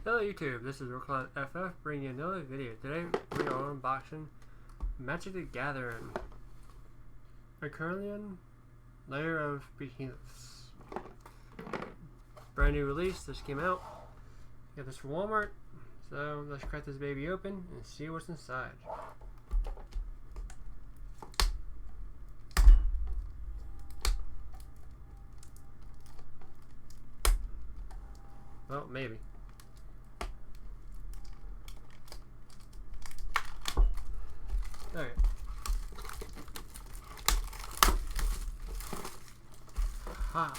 Hello YouTube, this is Ikoria FF bringing you another video. Today we are unboxing Magic the Gathering Ikoria Lair of Benemoths. Brand new release, this came out. Got this from Walmart, so let's crack this baby open and see what's inside. Well, maybe. Okay. Ha!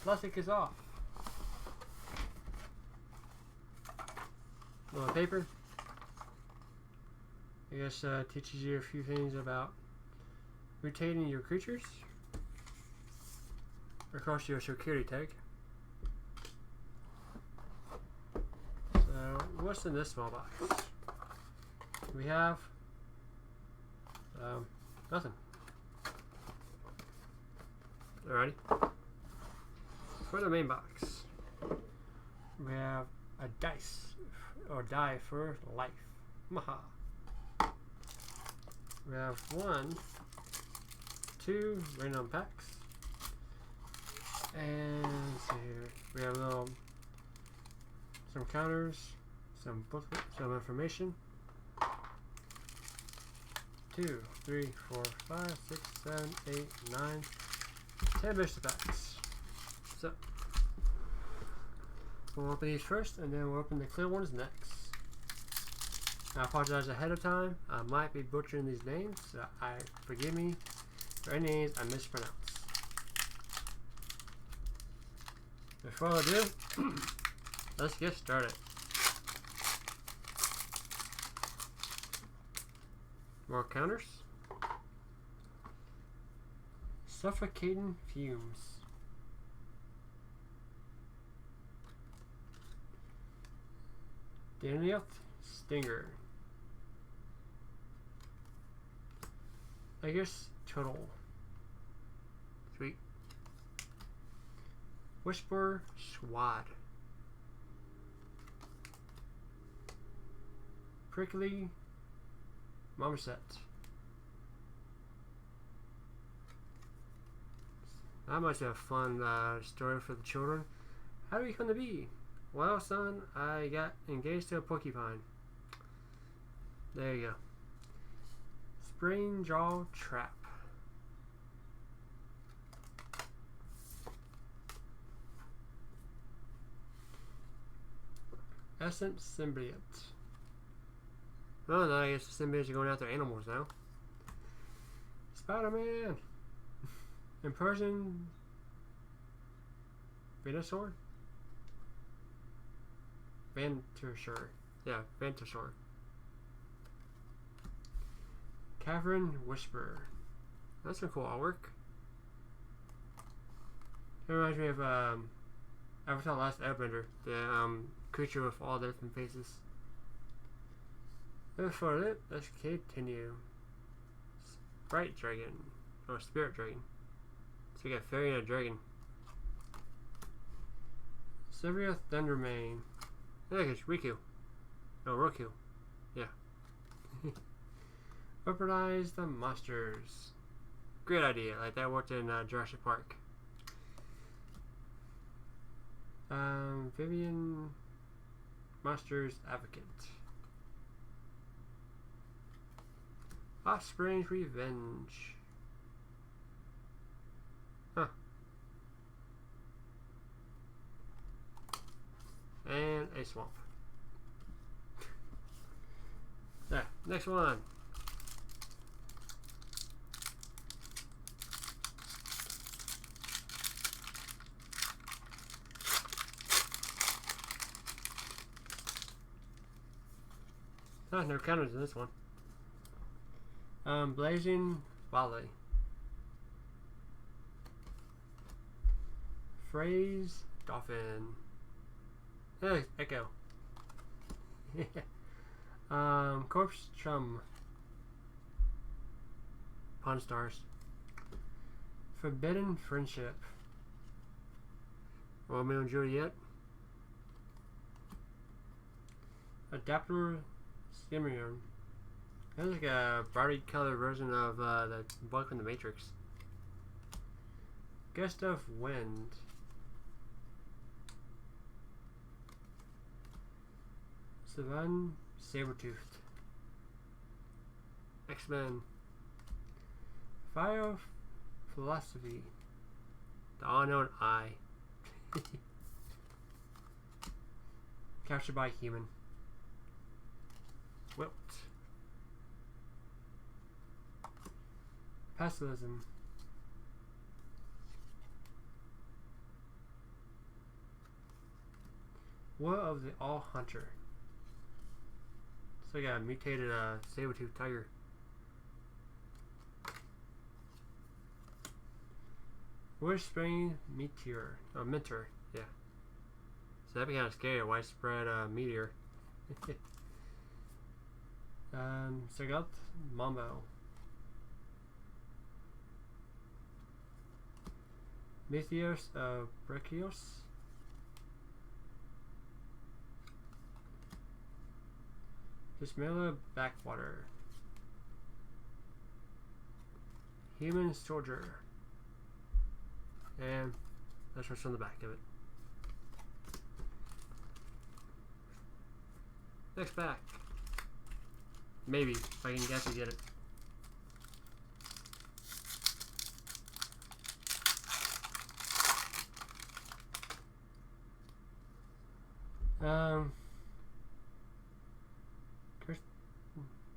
Plastic is off. Little paper. I guess teaches you a few things about rotating your creatures across your security tag. So, what's in this small box? We have nothing. Alrighty. For the main box, we have a dice or die for life. Maha. We have 1, 2 random packs, and let's see here. We have some counters, some booklet, some information. 2, 3, 4, 5, 6, 7, 8, 9, 10 booster packs. So, we'll open these first, and then we'll open the clear ones next. I apologize ahead of time. I might be butchering these names, so forgive me for any names I mispronounce. Before I do, let's get started. More counters. Suffocating fumes. Benemoths stinger. I guess turtle. Sweet. Whisper swad. Prickly marmoset. That must be a fun story for the children. How do you come to be? Well, son, I got engaged to a porcupine. There you go. Spring jaw trap. Essence symbiote. Oh no, I guess the symbiotes are going after animals now. Spider-Man! Imperson Venusaur? Venturesure. Yeah, Venturesure. Cavern Whisperer. That's some cool artwork. It reminds me of Avatar Last Airbender, the creature with all the different faces. Before that, let's continue. Sprite Dragon. Or Spirit Dragon. So we got Fairy and a Dragon. Severe Thundermane. I think it's Riku. No, Roku. Yeah. Weaponize the monsters. Great idea. Like that worked in Jurassic Park. Vivian Monsters Advocate. Offspring's Revenge. Huh. And a swamp. There, next one. No counters in this one. Blazing Volley. Phrase Dolphin. Hey, Echo. Corpse Chum. Pawn Stars. Forbidden Friendship. Romeo and Juliet. Adapter Simeon. That's like a bright colored version of the bug from the Matrix. Gust of Wind. Savan Sabertoothed. X-Men. Fire Philosophy. The Unknown Eye. Captured by Human. Wilt. Pessimism. Will of the All Hunter. So I got a mutated saber-tooth tiger. Whispering Meteor. Oh, Mentor. Yeah. So that'd be kind of scary. A widespread meteor. Sagat Mambo. Mythios of Brachios. Dismela Backwater. Human Soldier. And that's what's on the back of it. Next pack. Maybe, if I can guess and get it.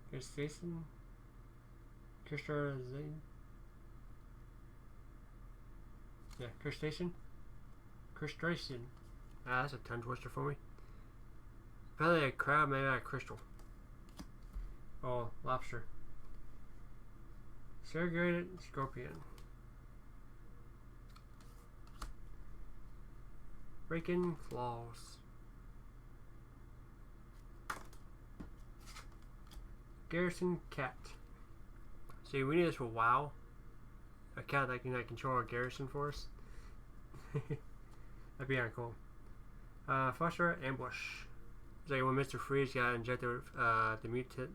Crustacean? Crustacean? Yeah, crustacean? Crustacean. Ah, that's a tongue twister for me. Probably a crab made out of crystal. Oh, lobster. Segregated scorpion. Breaking claws. Garrison cat. See, we need this for WoW. A cat that can control our garrison for us. That'd be kinda cool. Foster ambush. It's like when Mr. Freeze got injected with the mutant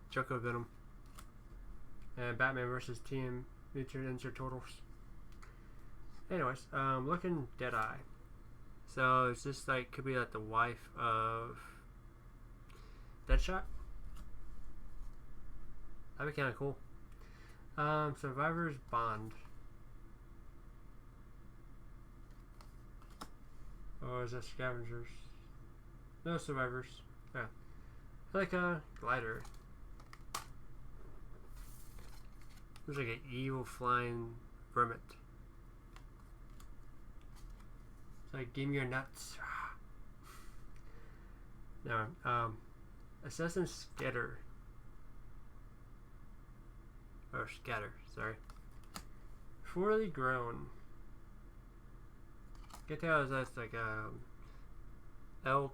Joko Venom. And Batman versus Team Mutant Ninja Turtles. Anyways, looking Deadeye. So it's just like could be like the wife of Deadshot. That'd be kinda cool. Survivor's Bond. Or is that Scavengers? No, Survivors. Yeah. Like a glider. Looks like an evil flying vermin. It's like, give me your nuts. No, Assassin Scatter. Or Scatter, sorry. Poorly grown. Get tell that's like elk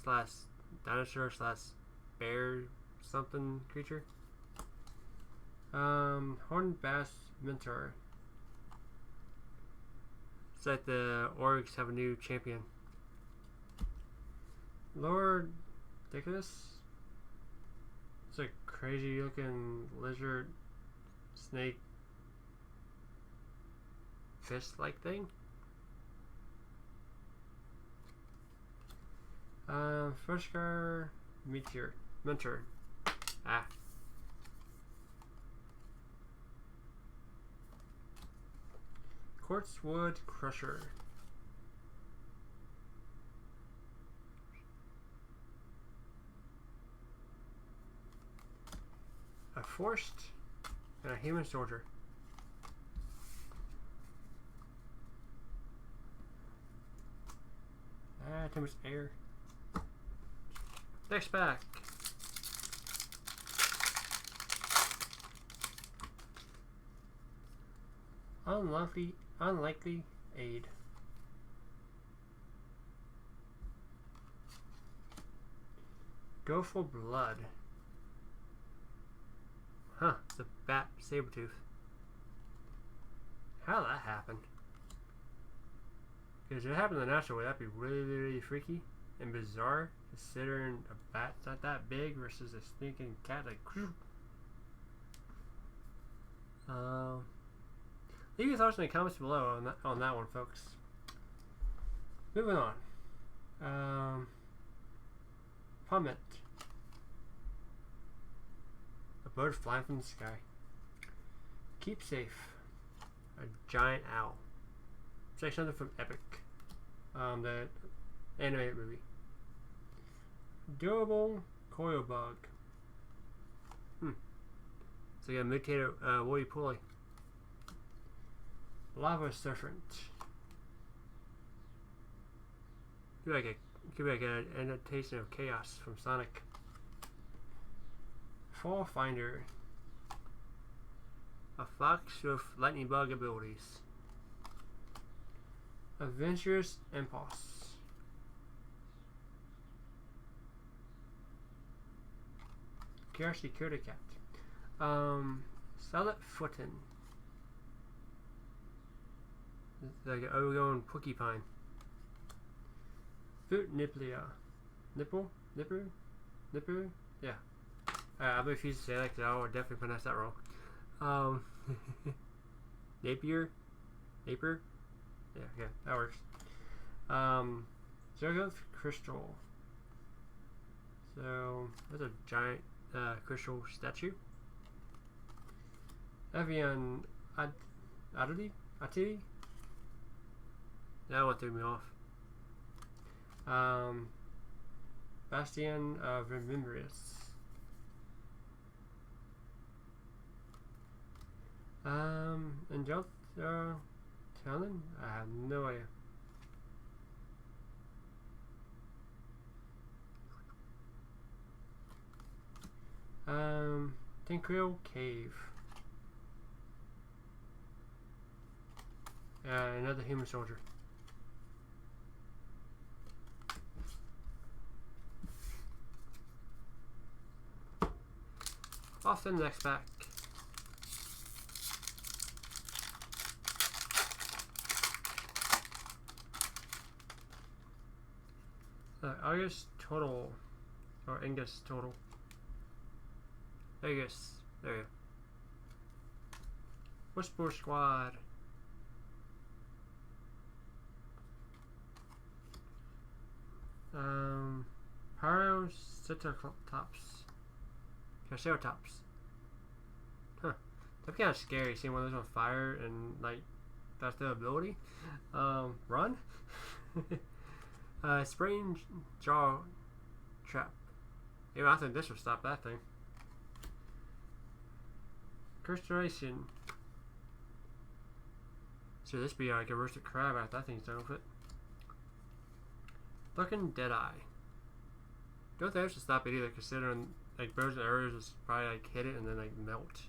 slash dinosaur slash bear something creature. Horned Bass Mentor. It's like the orcs have a new champion. Lord Dickus. It's a crazy looking lizard snake fist like thing. Freshcar Meteor Mentor. Ah. Quartzwood Crusher. A Forced and a Human Soldier. Ah, too much air. Next pack. Unlikely aid. Go for blood. Huh, it's a bat saber-tooth. How did that happen? Because if it happened the natural way, that'd be really, really freaky. and bizarre, considering a bat's not that big versus a sneaking cat like. Leave your thoughts in the comments below on that one, folks. Moving on. Plummet. A bird flying from the sky. Keep safe. A giant owl. It's like something from Epic. The animated movie. Durable coil bug. So you got mutated woolly pulley. Lava serpent. Could be like an annotation of chaos from Sonic. Fall Finder. A fox with lightning bug abilities. Adventurous Impulse. Curiosity Coda Cat. Salad Footin. Like an overgrown porcupine. Foot Niplia. Nipple? Nipper? Nipper? Yeah. I'll be refused to say that because I would definitely pronounce that wrong. Napier? Napier? Yeah, that works. Zergoth Crystal. So, that's a giant crystal statue. Evian Atiti? That one threw me off. Bastion of Remembrance. Angel Talon? I have no idea. Tinkril Cave. Another human soldier. Off to the next pack. August Total. Or Angus Total. Angus. There you go. Whisper Squad. Pyroceratops. Triceratops. Huh. That'd be kind of scary seeing one of those on fire and like that's the ability. Run. Spring Jaw Trap. Even I think this would stop that thing. Crustacean. So this be like a roasted crab after that thing's done with it. Looking Deadeye. Don't think I should stop it either, considering like birds and arrows just probably like hit it and then like melt.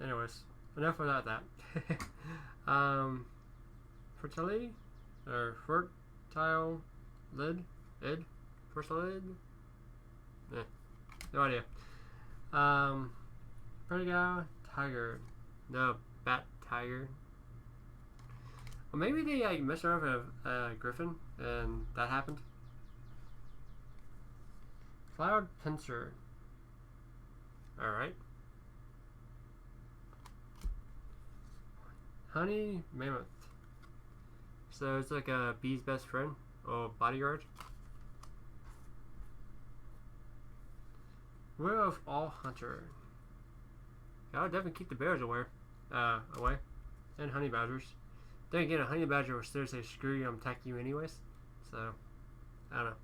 Anyways, enough about that. Fertility or fertile lid? Fertilid? No idea. Vertigo Tiger. No, Bat Tiger. Well, maybe they like messed around with a griffin and that happened. Cloud Pincer. Alright. Honey Mammoth. So it's like a bee's best friend or bodyguard. Will of All Hunter. I would definitely keep the bears away. And honey badgers. Then again, a honey badger will still say screw you, I'm attacking you anyways. So, I don't know.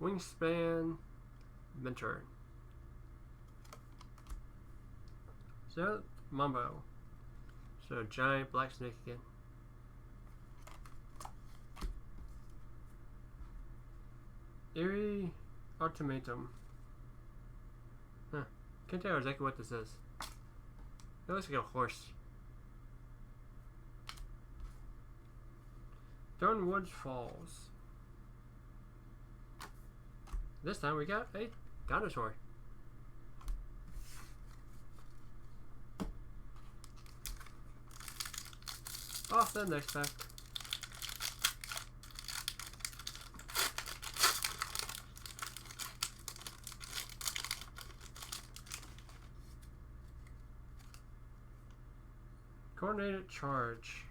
Wingspan Mentor. So, Mambo. So, giant black snake again. Eerie Ultimatum. Huh. Can't tell exactly what this is. It looks like a horse. Thornwood Falls. This time we got a dinosaur. Off the next pack. Coordinated charge.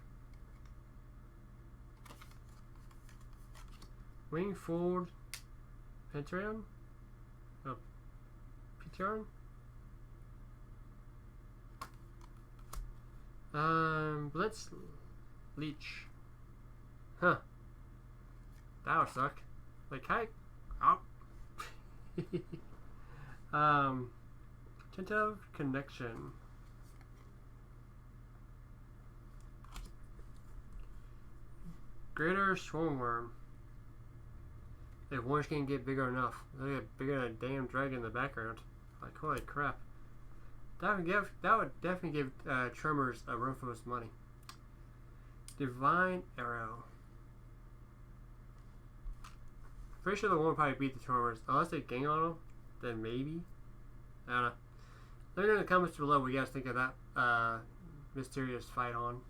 Wingfold Pentagram? Pteron? Blitz Leech. Huh. That would suck. Like, hi. Oh. Tentative Connection. Greater Swarmworm. If orange can't get bigger enough. They get bigger than a damn dragon in the background. Like, holy crap. That would definitely give Tremors a run for his money. Divine Arrow. Pretty sure the one will probably beat the Tremors. Unless they gang on them, then maybe. I don't know. Let me know in the comments below what you guys think of that mysterious fight on.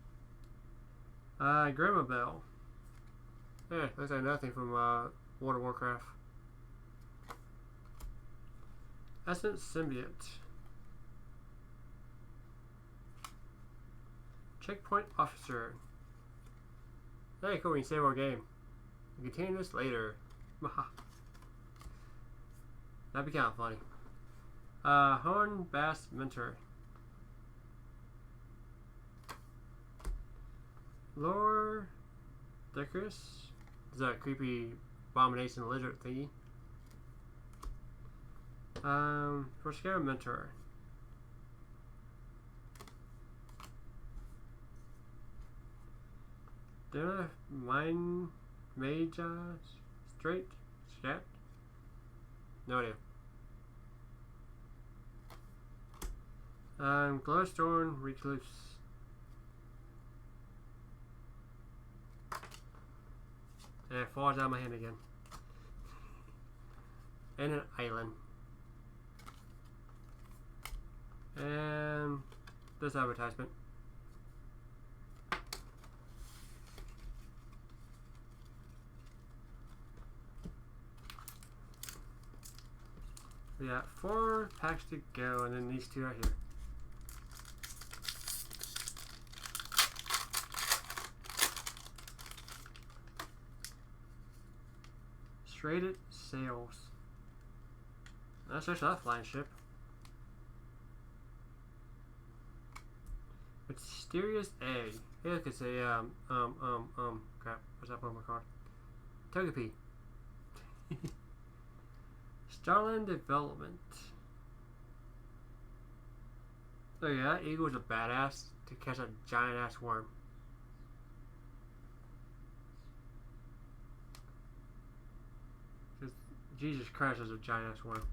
Grandma Bell. Yeah, looks like nothing from World of Warcraft. Essence Symbiote. Checkpoint Officer. Hey, cool, we can save our game. We'll continue this later. That'd be kind of funny. Horn Bass Mentor. Lore Decorus. Is that a creepy abomination lizard thingy? For Scare Mentor. Dinner Mine Mage Straight Scat? No idea. Glowstone Recluse. And it falls out of my hand again. And an island. And this advertisement. We got 4 packs to go, and then these 2 right here. Traded Sails. That's actually that flying ship. Mysterious Egg. Hey, look, it's a, crap. What's up on my card? Togepi. Starland Development. Oh yeah, that eagle is a badass to catch a giant ass worm. Jesus Christ, is a giant ass worm.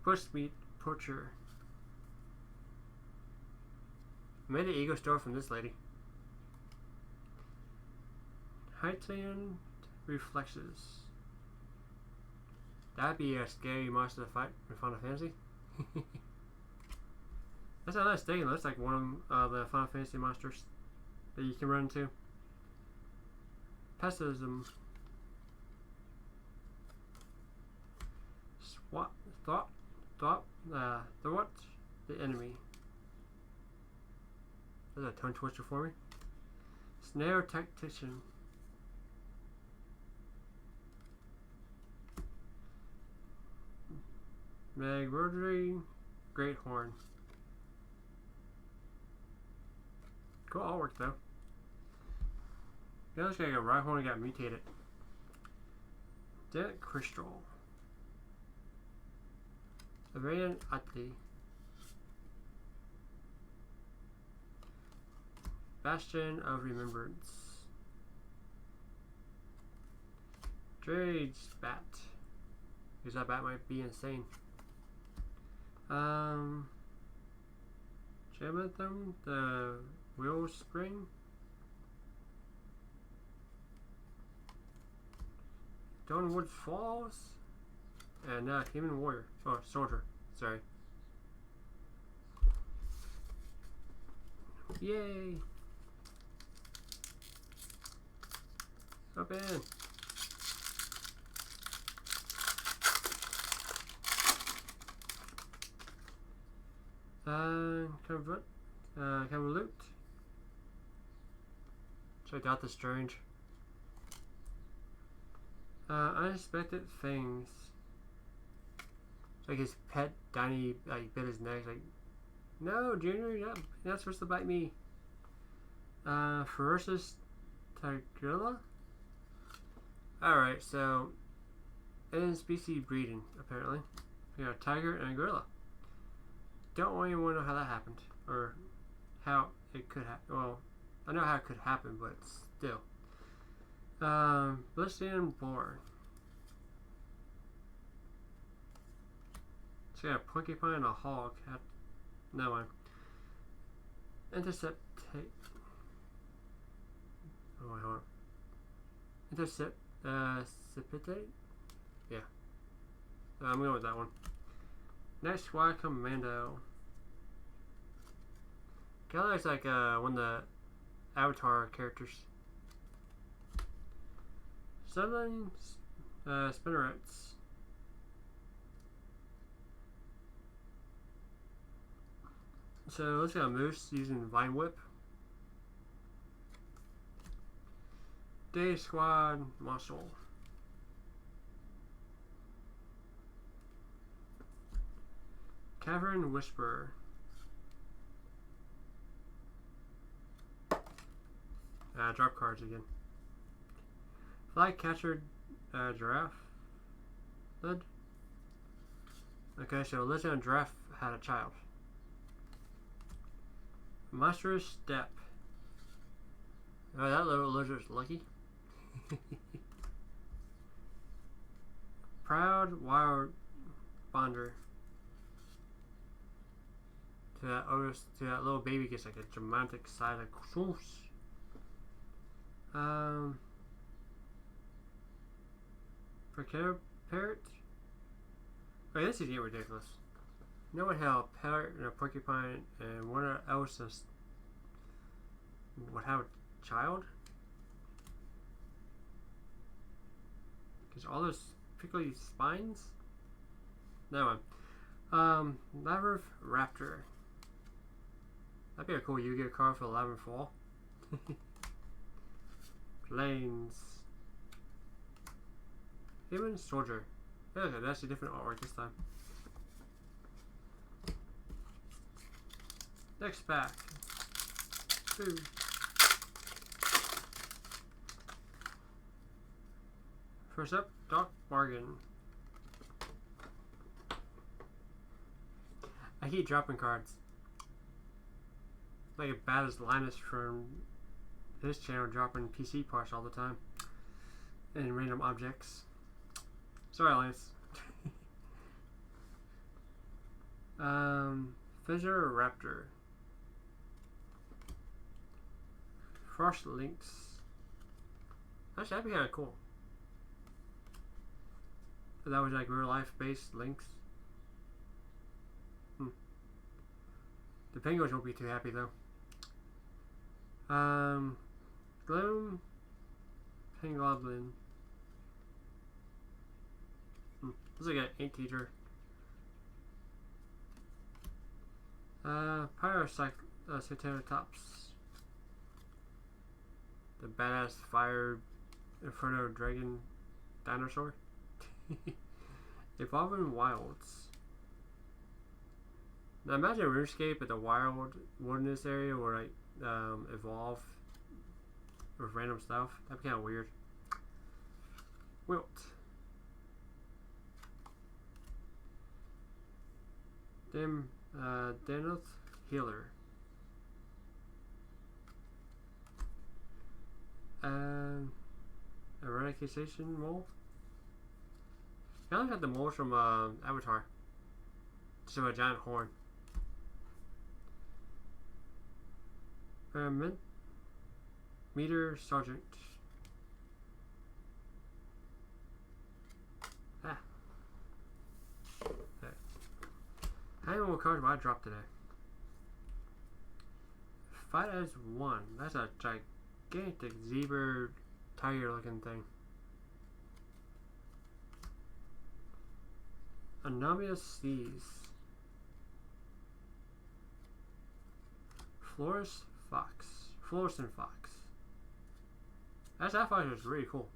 Bushmeat Poacher. Made an ego store from this lady. Heightened Reflexes. That'd be a scary monster to fight in Final Fantasy. That's a nice thing. It looks like one of the Final Fantasy monsters that you can run into. Pessimism. Thought, the enemy. That's a tongue twister for me. Snare Tactician. Magrodry Great Horn. Cool artwork though. Yeah, looks like a right horn got mutated. Dead Crystal. Avarian Atli. Bastion of Remembrance. Drade's Bat. Because that bat might be insane. Jamatham, the Wheel Spring. Dawnwood Falls. And Human Warrior. Oh, Soldier. Sorry. Yay! Open! Can we loot? Check out the strange. Unexpected things. It's like his pet Danny like bit his neck. Like, no, Junior, you're not supposed to bite me. Ferocious Tigrilla. All right, so in species breeding apparently. We got a tiger and a gorilla. Don't really want to know how that happened or how it could happen. Well, I know how it could happen, but still. Blissey Boar. So we got a porcupine and a hog. No one. Intercept. Oh wait, hold on. Intercept. Precipitate. Yeah. I'm going with that one. Next, Squad Commando. Kind of looks like one of the Avatar characters. Seven spinnerets. So let's go Moose using Vine Whip. Day Squad Muscle. Cavern Whisperer. Drop cards again. Flycatcher Giraffe. Lid. Okay, so Lizard and Giraffe had a child. Monstrous Step. Oh, that little lizard's lucky. Proud Wild Bonder. To that little baby gets like a dramatic side of sauce. Parrot. Wait, this is getting ridiculous. You know what? How a parrot and a porcupine and one else would have a child? Because all those prickly spines? No one. Labyrinth Raptor. That'd be a cool Yu-Gi-Oh card for 11 fall. Plains. Human Soldier. Okay, that's a different artwork this time. Next pack. Boom. First up, Doc Bargain. I keep dropping cards. Like as bad as Linus from his channel dropping PC parts all the time. And random objects. Sorry, Linus. Fissure Raptor. Frost Lynx. Actually, that'd be kind of cool. If that was like real life based lynx. The penguins won't be too happy though. Gloom. Pengoblin. Looks like an ink teacher. Pyrocytops. The badass fire inferno dragon dinosaur. Evolving Wilds. Now imagine RuneScape at the wild wilderness area where like evolve with random stuff. That'd be kind of weird. Wilt. Denoth Healer. Eradication Mole. Kind of like the moles from Avatar. Just have a giant horn. Meter Sergeant. Ah. Okay. How many more cards will I drop today? Fight as one. That's a gigantic zebra tiger looking thing. Anomalous Seas. Fluorescent Fox. That fox is really cool.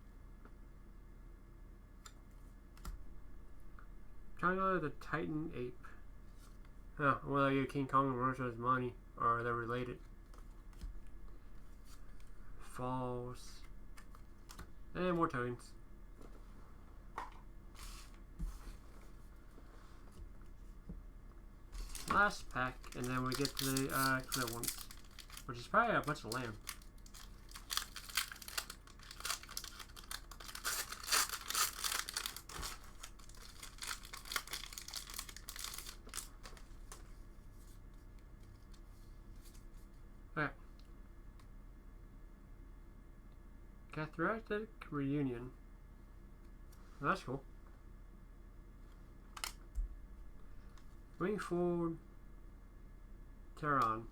Triangle the Titan Ape. Huh, whether you King Kong runs with his money or they're related. Falls. And more tokens. Last pack, and then we get to the clear ones, which is probably a bunch of land. Alright. Catharactic Reunion. Oh, that's cool. Wingfold Terran.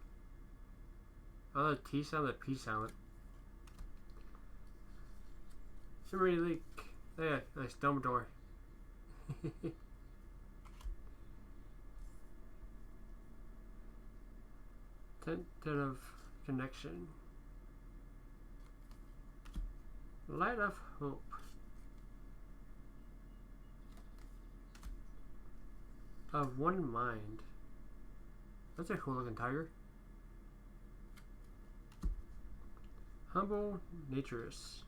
Oh, the T sound, the P silent. Summary Leak. Yeah, nice. Dumbledore. Tentative Connection. Light of Hope. Of One Mind. That's a cool looking tiger. Humble Naturist.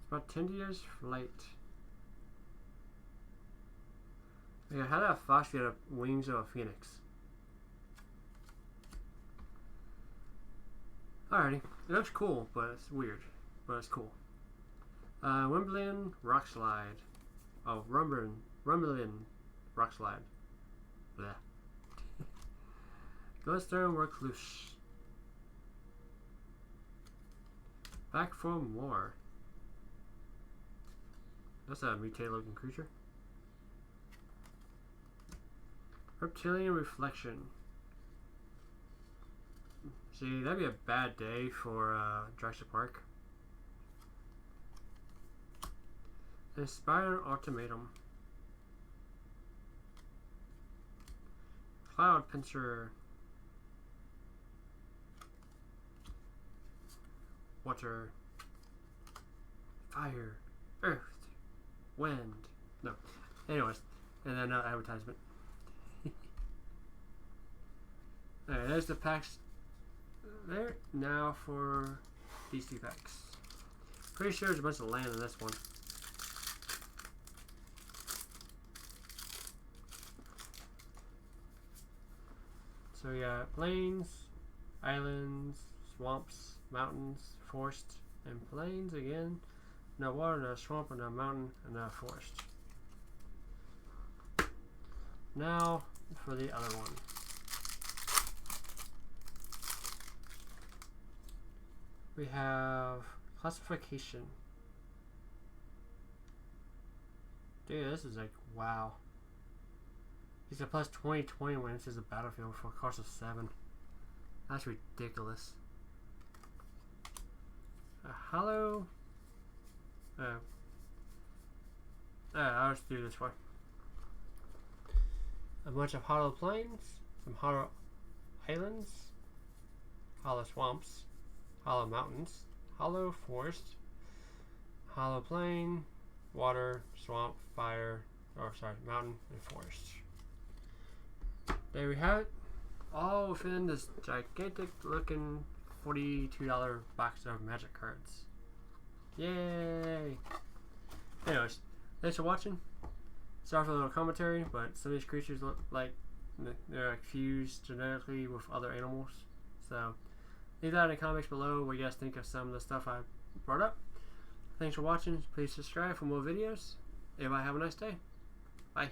Spontaneous Flight. Yeah, how that fox get up wings of a phoenix? Alrighty, it looks cool, but it's weird. But it's cool. Wimbledon Rock Slide. Oh, Rumbling Rock Slide. Bleh. Glowstone Recluse. Back for more. That's a mutated looking creature. Reptilian Reflection. See, that'd be a bad day for Jurassic Park. Inspired Ultimatum. Cloud Pincer. Water. Fire. Earth. Wind. No. Anyways. And then advertisement. Alright, there's the packs there. Now for these two packs. Pretty sure there's a bunch of land in this one. So we got plains, islands, swamps, mountains, forest, and plains again. No water, no swamp, no mountain, and no forest. Now for the other one. We have classification. Dude, this is like, wow. He's a plus 20/20 when it says a battlefield for a cost of 7. That's ridiculous. A hollow. I'll just do it this way. A bunch of hollow plains, some hollow islands, hollow swamps, hollow mountains, hollow forest, hollow plain, water, swamp, fire, mountain, and forest. There we have it. All within this gigantic looking $42 box of magic cards. Yay! Anyways, thanks for watching. Sorry for the little commentary, but some of these creatures look like they're like fused genetically with other animals. So leave that in the comments below what you guys think of some of the stuff I brought up. Thanks for watching. Please subscribe for more videos. Everybody have a nice day. Bye.